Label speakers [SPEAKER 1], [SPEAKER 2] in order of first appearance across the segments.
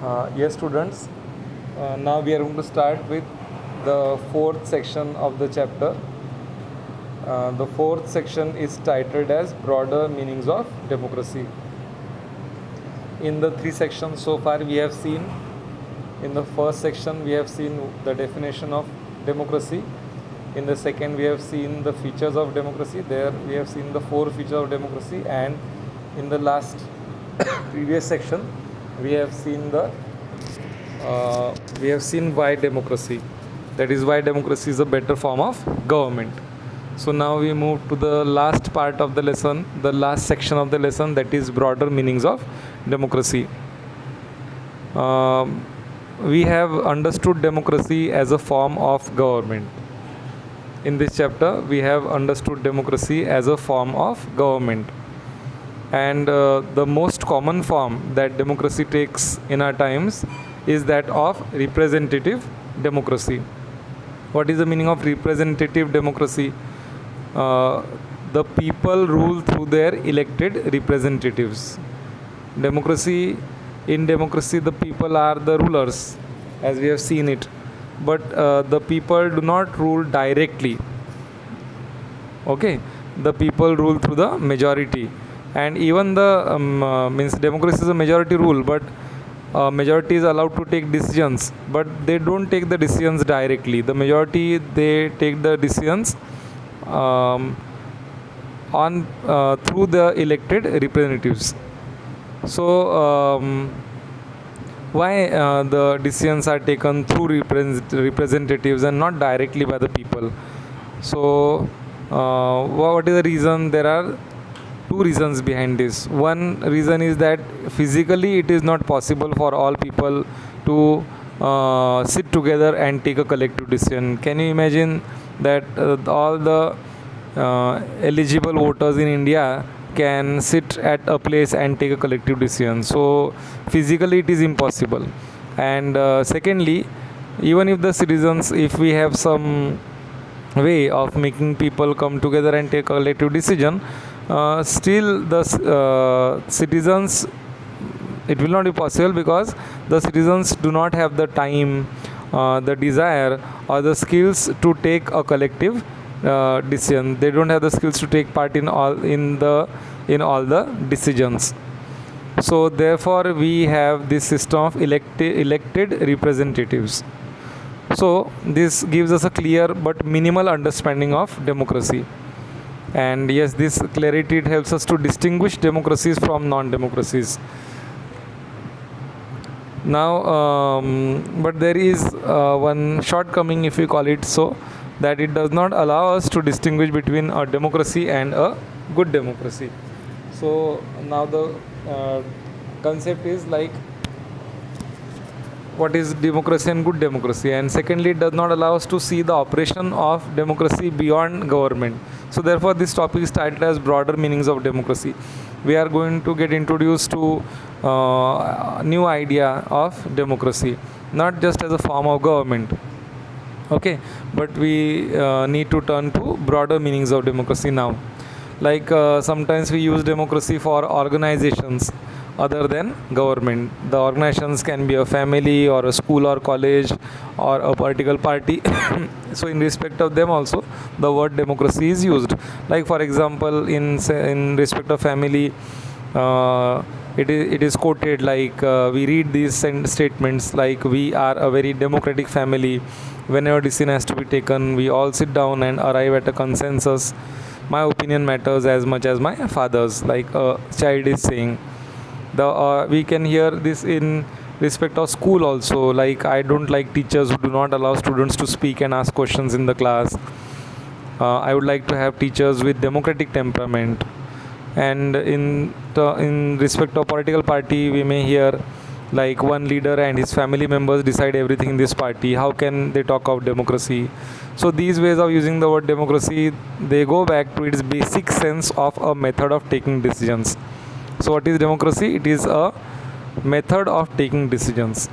[SPEAKER 1] Yes, students. Now we are going to start with the fourth section of the chapter. The fourth section is titled as Broader Meanings of Democracy. In the three sections so far, we have seen, in the first section, we have seen the definition of democracy. In the second, we have seen the features of democracy. There, we have seen the four features of democracy, and in the last previous section, we have seen why democracy. That is why democracy is a better form of government. So now we move to the last part of the lesson, the last section of the lesson, that is broader meanings of democracy. We have understood democracy as a form of government. In this chapter, we have understood democracy as a form of government. And the most common form that democracy takes in our times is that of representative democracy. What is the meaning of representative democracy? The people rule through their elected representatives. In democracy, the people are the rulers, as we have seen it. But the people do not rule directly. Okay, the people rule through the majority, and even the means democracy is a majority rule, but majority is allowed to take decisions, but they don't take the decisions directly. The majority, they take the decisions on through the elected representatives. So why the decisions are taken through representatives and not directly by the people? So what is the reason? There are two reasons behind this. One reason is that physically it is not possible for all people to sit together and take a collective decision. Can you imagine that all the eligible voters in India can sit at a place and take a collective decision? So physically it is impossible. And secondly, even if the citizens, if we have some way of making people come together and take a collective decision, still the citizens, it will not be possible, because the citizens do not have the time, the desire, or the skills to take a collective decision. They don't have the skills to take part in all the decisions. So therefore we have this system of elected representatives. So this gives us a clear but minimal understanding of democracy. And yes, this clarity, it helps us to distinguish democracies from non-democracies. Now, but there is one shortcoming, if we call it so, that it does not allow us to distinguish between a democracy and a good democracy. So now the concept is like, what is democracy and good democracy? And secondly, it does not allow us to see the operation of democracy beyond government. So therefore this topic is titled as broader meanings of democracy. We are going to get introduced to a new idea of democracy, not just as a form of government. Okay, but we need to turn to broader meanings of democracy now. Like sometimes we use democracy for organizations other than government. The organizations can be a family or a school or college or a political party. So in respect of them also, the word democracy is used. Like for example, in respect of family, it is quoted like, we read these statements like, we are a very democratic family. Whenever decision has to be taken, we all sit down and arrive at a consensus. My opinion matters as much as my father's, like a child is saying. We can hear this in respect of school also, like, I don't like teachers who do not allow students to speak and ask questions in the class. I would like to have teachers with democratic temperament. And in respect of political party, we may hear like, one leader and his family members decide everything in this party. How can they talk of democracy? So these ways of using the word democracy, they go back to its basic sense of a method of taking decisions. So what is democracy? It is a method of taking decisions.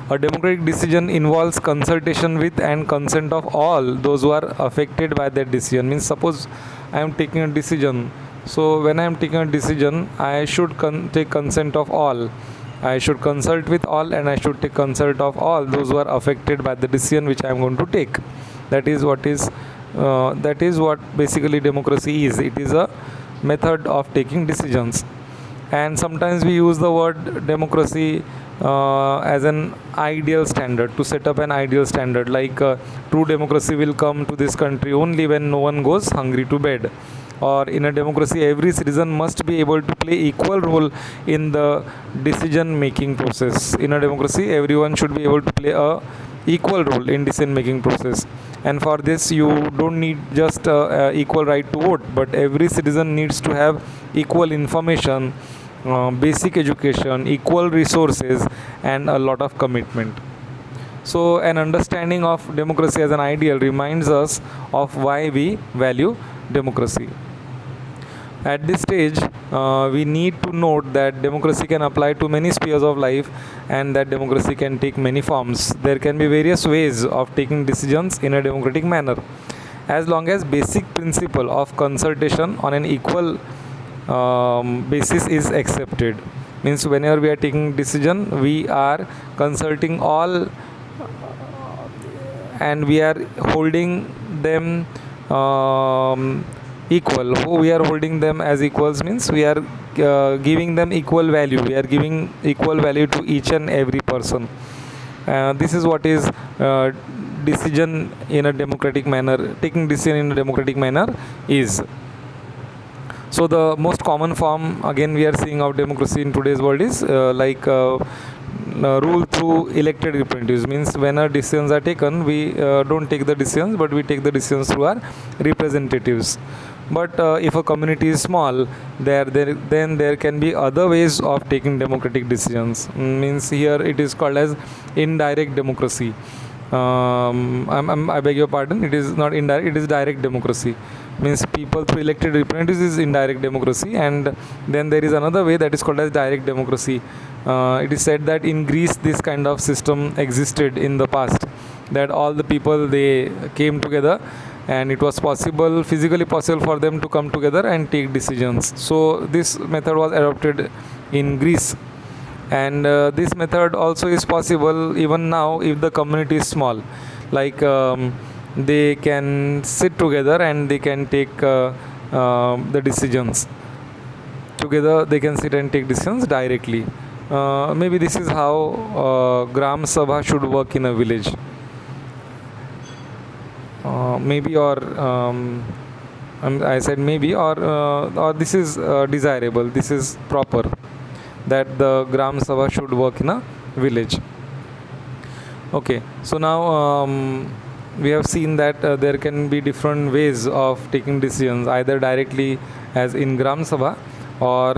[SPEAKER 1] A democratic decision involves consultation with and consent of all those who are affected by that decision. Means, suppose I am taking a decision. So when I am taking a decision, I should take consent of all. I should consult with all, and I should take consult of all those who are affected by the decision which I am going to take. That is what basically democracy is. It is a method of taking decisions. And sometimes we use the word democracy as an ideal standard, to set up an ideal standard, like true democracy will come to this country only when no one goes hungry to bed, or in a democracy every citizen must be able to play equal role in the decision making process. In a democracy everyone should be able to play a equal role in decision making process, and for this you don't need just equal right to vote, but every citizen needs to have equal information, basic education, equal resources, and a lot of commitment. So an understanding of democracy as an ideal reminds us of why we value democracy. At this stage, we need to note that democracy can apply to many spheres of life, and that democracy can take many forms. There can be various ways of taking decisions in a democratic manner, as long as basic principle of consultation on an equal basis is accepted. Means whenever we are taking decision, we are consulting all, and we are holding them equal. We are holding them as equals means we are giving them equal value. We are giving equal value to each and every person. This is what is decision in a democratic manner. Taking decision in a democratic manner is. So the most common form again we are seeing of democracy in today's world is rule through elected representatives. Means when our decisions are taken, we don't take the decisions, but we take the decisions through our representatives. But if a community is small, then there can be other ways of taking democratic decisions. Means here it is called as indirect democracy. I beg your pardon, it is not indirect, it is direct democracy. Means people through elected representatives is indirect democracy, and then there is another way that is called as direct democracy. It is said that in Greece this kind of system existed in the past, that all the people they came together, and it was possible, physically possible for them to come together and take decisions. So this method was adopted in Greece, and this method also is possible even now if the community is small. Like they can sit together and they can take the decisions together. They can sit and take decisions directly. Maybe this is how Gram Sabha should work in a village. Maybe or I said maybe, or this is desirable. This is proper, that the Gram Sabha should work in a village. Okay, so now we have seen that there can be different ways of taking decisions, either directly as in Gram Sabha, or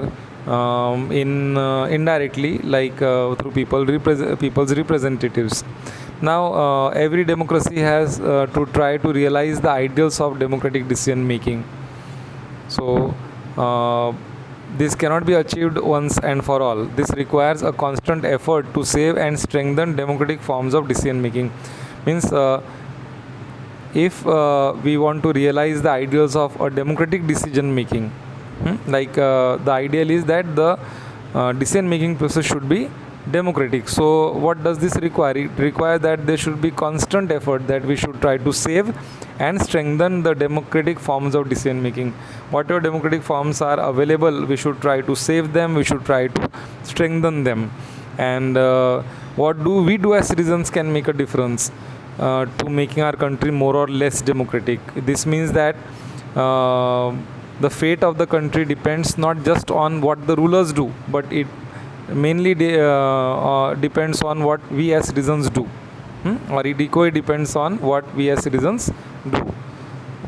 [SPEAKER 1] indirectly, like through people's representatives. Now every democracy has to try to realize the ideals of democratic decision making. So this cannot be achieved once and for all. This requires a constant effort to save and strengthen democratic forms of decision making. Means if we want to realize the ideals of a democratic decision making, like the ideal is that the decision making process should be democratic. So what does this require? It requires that there should be constant effort, that we should try to save and strengthen the democratic forms of decision making. Whatever democratic forms are available, we should try to save them, we should try to strengthen them. And what do we do as citizens can make a difference to making our country more or less democratic. This means that the fate of the country depends not just on what the rulers do, but it mainly depends on what we as citizens do, or it equally depends on what we as citizens do.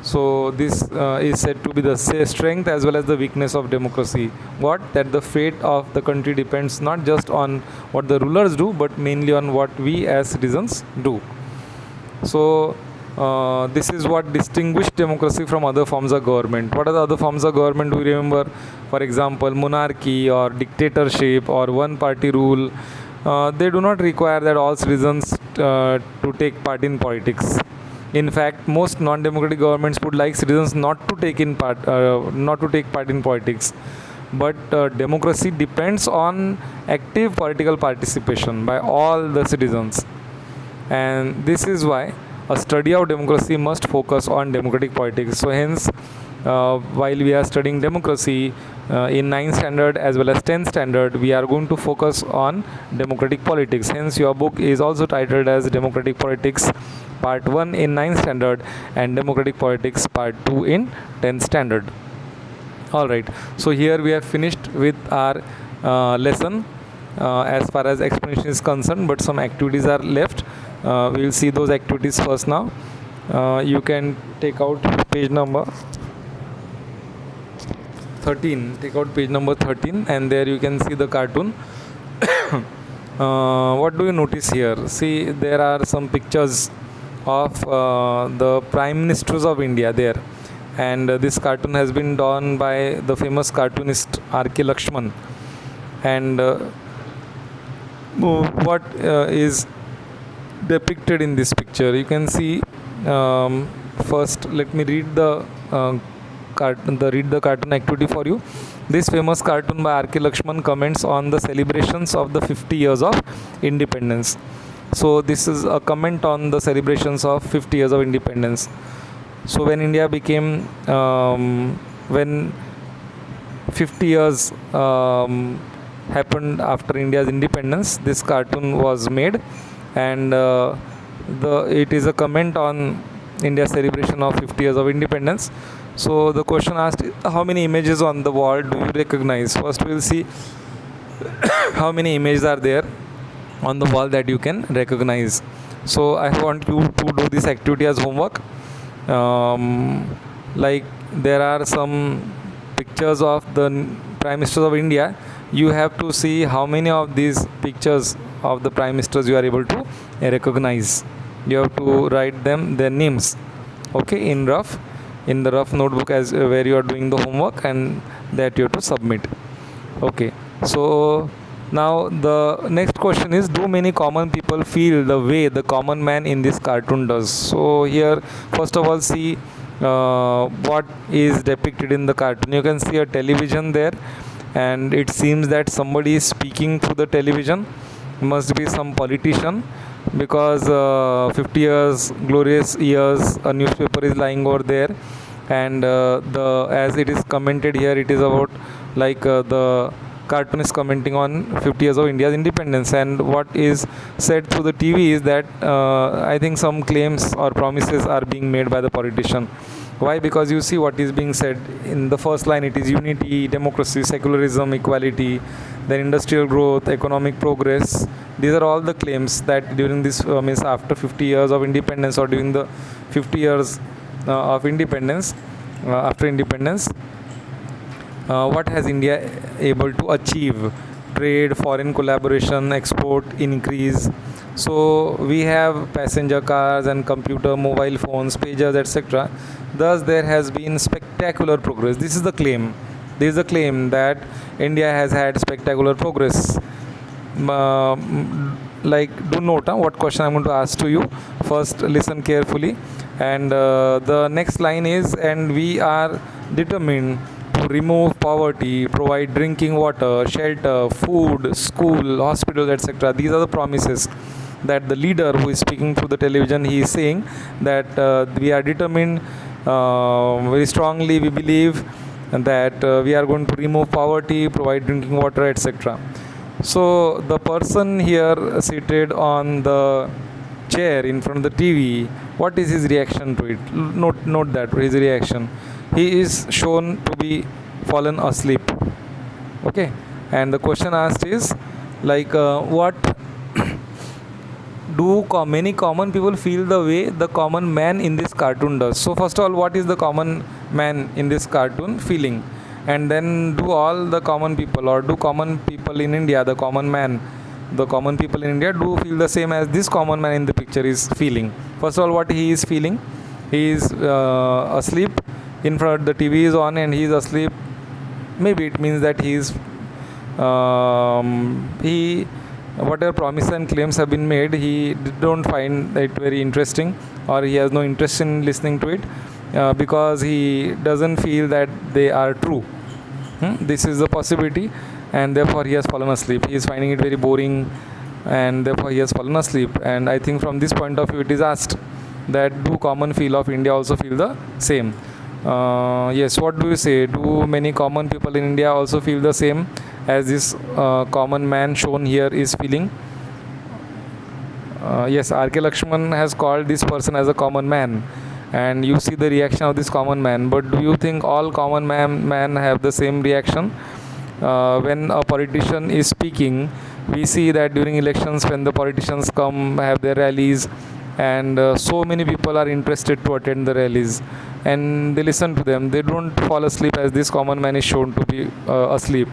[SPEAKER 1] So this is said to be the strength as well as the weakness of democracy. That the fate of the country depends not just on what the rulers do, but mainly on what we as citizens do. So this is what distinguishes democracy from other forms of government. What are the other forms of government? Do you remember? For example, monarchy or dictatorship or one party rule. They do not require that all citizens to take part in politics. In fact, most non-democratic governments would like citizens not to take part in politics. but democracy depends on active political participation by all the citizens. And this is why a study of democracy must focus on democratic politics. So hence, while we are studying democracy in 9th standard as well as 10th standard, we are going to focus on democratic politics. Hence your book is also titled as Democratic Politics Part 1 in 9th standard and Democratic Politics Part 2 in 10th standard. Alright, so here we have finished with our lesson as far as explanation is concerned, but some activities are left. We will see those activities first now. You can take out page number 13. Take out page number 13 and there you can see the cartoon. What do you notice here? See, there are some pictures of the Prime Ministers of India there. And this cartoon has been done by the famous cartoonist R.K. Lakshman. And what is depicted in this picture? You can see, first let me read the cartoon activity for you. This famous cartoon by R.K. Lakshman comments on the celebrations of the 50 years of independence. So this is a comment on the celebrations of 50 years of independence. So when India became, when 50 years happened after India's independence, this cartoon was made, and it is a comment on India's celebration of 50 years of independence. So the question asked, how many images on the wall do you recognize? First we will see how many images are there on the wall that you can recognize. So I want you to do this activity as homework. Like there are some pictures of the Prime Ministers of India. You have to see how many of these pictures of the Prime Ministers you are able to recognize. You have to write them, their names, okay, in the rough notebook as where you are doing the homework, and that you have to submit. Okay, so now the next question is, do many common people feel the way the common man in this cartoon does? So here first of all see what is depicted in the cartoon. You can see a television there, and it seems that somebody is speaking through the television. Must be some politician, because 50 years, glorious years, a newspaper is lying over there, and as it is commented here, it is about like the cartoon is commenting on 50 years of India's independence, and what is said through the TV is that I think some claims or promises are being made by the politician. Why? Because you see what is being said in the first line. It is unity, democracy, secularism, equality, then industrial growth, economic progress. These are all the claims that during this means after 50 years of independence, or during the 50 years of independence, after independence, what has India able to achieve? Trade, foreign collaboration, export increase. So we have passenger cars and computer, mobile phones, pagers, etc. Thus there has been spectacular progress. This is the claim. This is the claim that India has had spectacular progress. Like, do note what question I'm going to ask to you. First listen carefully, and the next line is, and we are determined to remove poverty, provide drinking water, shelter, food, school, hospitals, etc. These are the promises that the leader who is speaking through the television, he is saying that we are determined, very strongly we believe that we are going to remove poverty, provide drinking water, etc. So the person here seated on the chair in front of the TV, what is his reaction to it? Note that his reaction. He is shown to be fallen asleep. Okay, and the question asked is like, what do many common people feel the way the common man in this cartoon does? So first of all, what is the common man in this cartoon feeling? And then, do all the common people, or do common people in India, the common man, the common people in India do feel the same as this common man in the picture is feeling? First of all, what he is feeling? He is asleep. In front, the TV is on and he is asleep. Maybe it means that he is whatever promises and claims have been made, he don't find it very interesting, or he has no interest in listening to it, because he doesn't feel that they are true. This is the possibility, and therefore he has fallen asleep. He is finding it very boring, and therefore he has fallen asleep. And I think from this point of view, it is asked that do common feel of India also feel the same? Yes, what do you say? Do many common people in India also feel the same as this common man shown here is feeling? Yes, R.K. Lakshman has called this person as a common man, and you see the reaction of this common man. But do you think all common man have the same reaction? When a politician is speaking, we see that during elections, when the politicians come have their rallies, and so many people are interested to attend the rallies, and they listen to them. They don't fall asleep as this common man is shown to be asleep.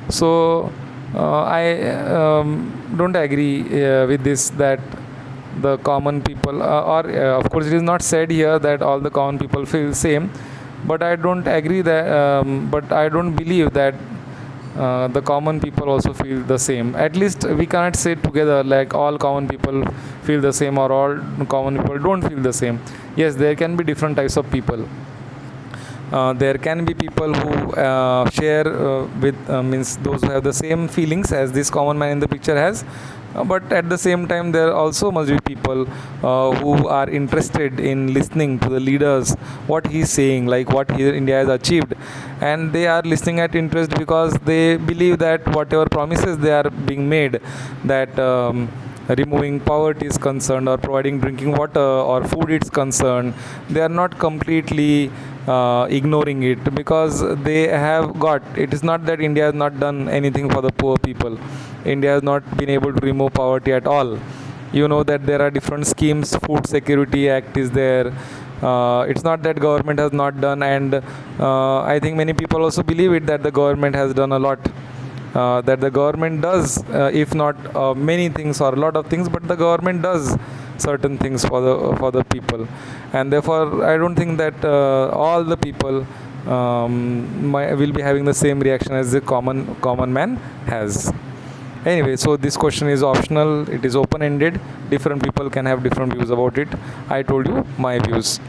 [SPEAKER 1] So I don't agree with this, that the common people or of course it is not said here that all the common people feel same, but I don't agree that but I don't believe that the common people also feel the same. At least we cannot say together like all common people feel the same or all common people don't feel the same. Yes, there can be different types of people. There can be people who share with means those who have the same feelings as this common man in the picture has, but at the same time there also must be people who are interested in listening to the leaders, what he is saying, like what India has achieved, and they are listening at interest because they believe that whatever promises they are being made, that removing poverty is concerned or providing drinking water or food is concerned, they are not completely ignoring it, because they have got, it is not that India has not done anything for the poor people. India has not been able to remove poverty at all. You know that there are different schemes. Food Security Act is there. It's not that government has not done, and I think many people also believe it, that the government has done a lot, that the government does, if not many things or a lot of things, but the government does certain things for the people, and therefore I don't think that all the people will be having the same reaction as the common man has. Anyway, so this question is optional, it is open ended, different people can have different views about it. I told you my views.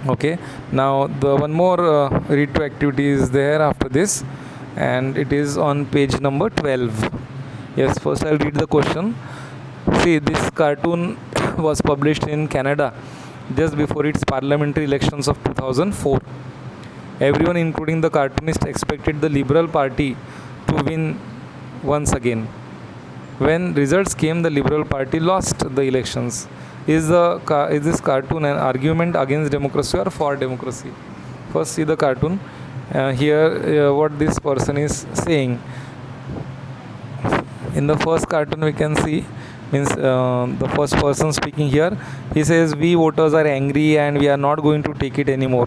[SPEAKER 1] Okay, now the one more read to activity is there after this, and it is on page number 12. Yes, first I'll read the question. See, this cartoon was published in Canada just before its parliamentary elections of 2004. Everyone, including the cartoonist, expected the Liberal Party to win once again. When results came, the Liberal Party lost the elections. Is this cartoon an argument against democracy or for democracy? First, see the cartoon. Here, what this person is saying. In the first cartoon, we can see, means the first person speaking here, he says we voters are angry and we are not going to take it anymore.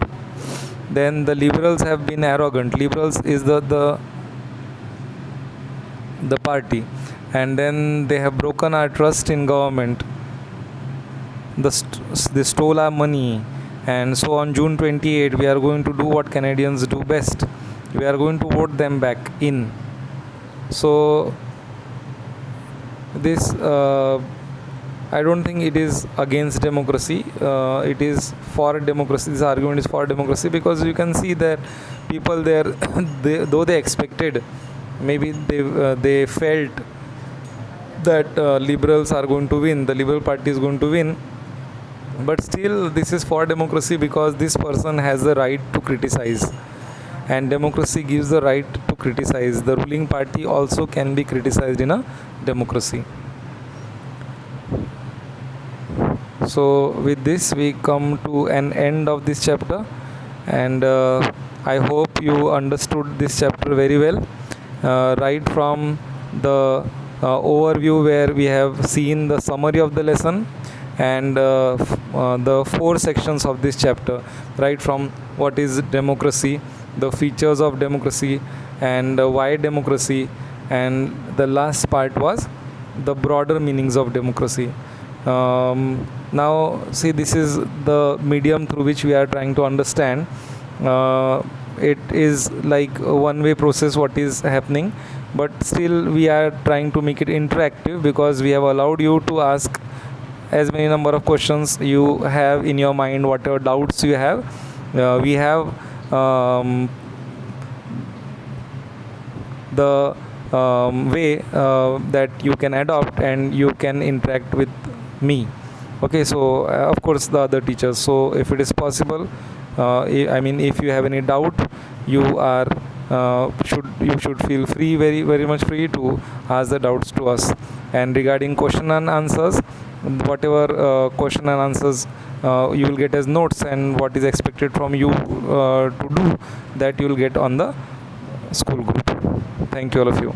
[SPEAKER 1] Then the liberals have been arrogant. Liberals is the party, and then they have broken our trust in government. They stole our money, and so on June 28 we are going to do what Canadians do best. We are going to vote them back in. So this I don't think it is against democracy. It is for democracy. This argument is for democracy, because you can see that people there, though they expected, maybe they felt that liberals are going to win, the Liberal Party is going to win, but still this is for democracy, because this person has the right to criticize, and democracy gives the right to criticize. The ruling party also can be criticized in a democracy. So with this we come to an end of this chapter, and I hope you understood this chapter very well, right from the overview where we have seen the summary of the lesson, and the 4 sections of this chapter, right from what is democracy, the features of democracy, and why democracy, and the last part was the broader meanings of democracy. Now see, this is the medium through which we are trying to understand. It is like a one-way process what is happening, but still we are trying to make it interactive, because we have allowed you to ask as many number of questions you have in your mind, whatever doubts you have. We have the way that you can adopt and you can interact with me. Okay, so of course the other teachers. So if it is possible, I mean, if you have any doubt, you are you should feel free, very very much free to ask the doubts to us. And regarding question and answers, whatever question and answers you will get as notes, and what is expected from you to do, that you will get on the school group. Thank you, all of you.